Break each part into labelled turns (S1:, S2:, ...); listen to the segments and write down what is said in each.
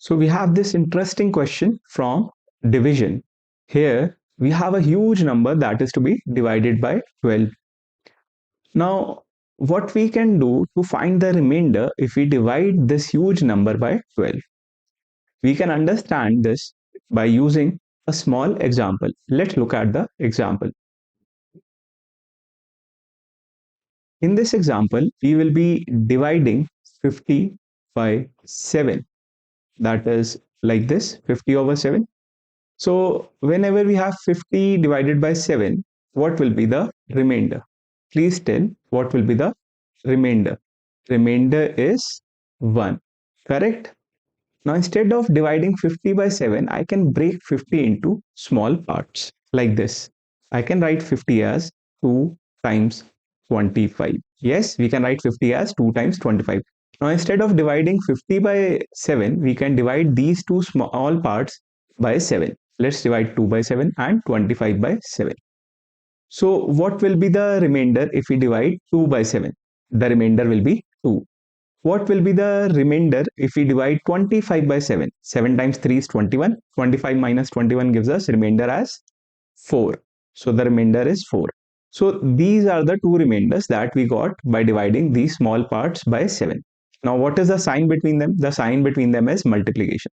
S1: So we have this interesting question from division. Here we have a huge number that is to be divided by 12. Now what we can do to find the remainder if we divide this huge number by 12? We can understand this by using a small example. Let's look at the example. In this example, we will be dividing 50 by 7. That is like this, 50 over 7. So whenever we have 50 divided by 7, what will be the remainder? Please tell what will be the remainder. Remainder is 1, correct? Now instead of dividing 50 by 7, I can break 50 into small parts like this. I can write 50 as 2 times 25. Yes, we can write 50 as 2 times 25. Now instead of dividing 50 by 7, we can divide these two small parts by 7. Let's divide 2 by 7 and 25 by 7. So what will be the remainder if we divide 2 by 7? The remainder will be 2. What will be the remainder if we divide 25 by 7? 7 times 3 is 21. 25 minus 21 gives us remainder as 4. So the remainder is 4. So these are the two remainders that we got by dividing these small parts by 7. Now what is the sign between them? The sign between them is multiplication.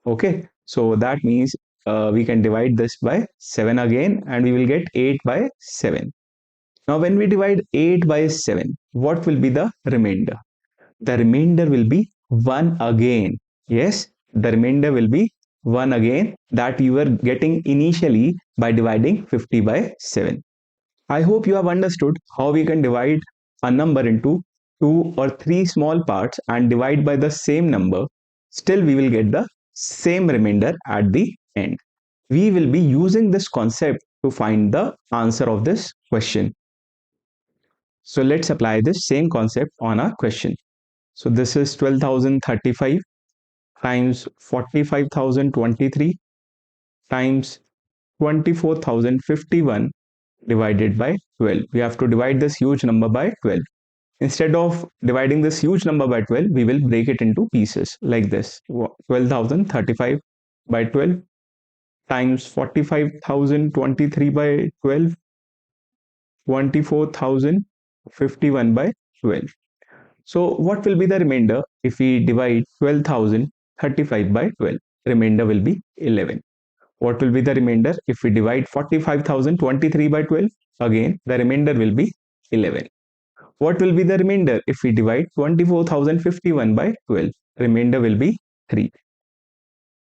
S1: Okay, so that means we can divide this by 7 again and we will get 8 by 7. Now when we divide 8 by 7, what will be the remainder? The remainder will be 1 again. Yes, the remainder will be 1 again that we were getting initially by dividing 50 by 7. I hope you have understood how we can divide a number into 2 or 3 small parts and divide by the same number. Still we will get the same remainder at the end. We will be using this concept to find the answer of this question. So let's apply this same concept on a question. So this is 12,035 times 45,023 times 24,051 divided by 12. We have to divide this huge number by 12. Instead of dividing this huge number by 12, we will break it into pieces like this. 12,035 by 12 times 45,023 by 12, 24,051 by 12. So what will be the remainder if we divide 12,035 by 12? Remainder will be 11. What will be the remainder if we divide 45,023 by 12? Again, the remainder will be 11. What will be the remainder if we divide 24,051 by 12? Remainder will be 3.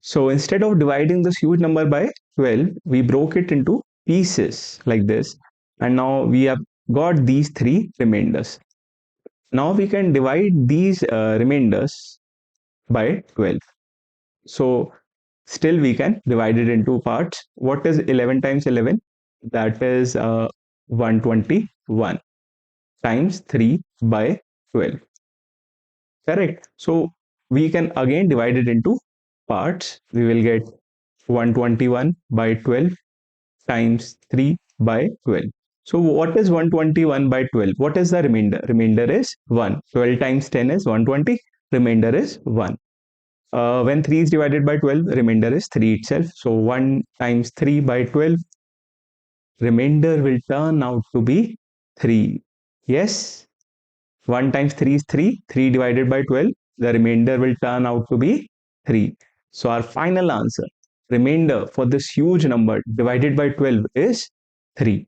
S1: So instead of dividing this huge number by 12, we broke it into pieces like this. And now we have got these 3 remainders. Now we can divide these remainders by 12. So still we can divide it into parts. What is 11 times 11? That is 121 times 3 by 12. Correct. So we can again divide it into parts. We will get 121 by 12 times 3 by 12. So what is 121 by 12? What is the remainder? Remainder is 1. 12 times 10 is 120. Remainder is 1. When 3 is divided by 12, remainder is 3 itself. So 1 times 3 by 12, remainder will turn out to be 3. Yes, 1 times 3 is 3. 3 divided by 12, the remainder will turn out to be 3. So our final answer, remainder for this huge number divided by 12 is 3.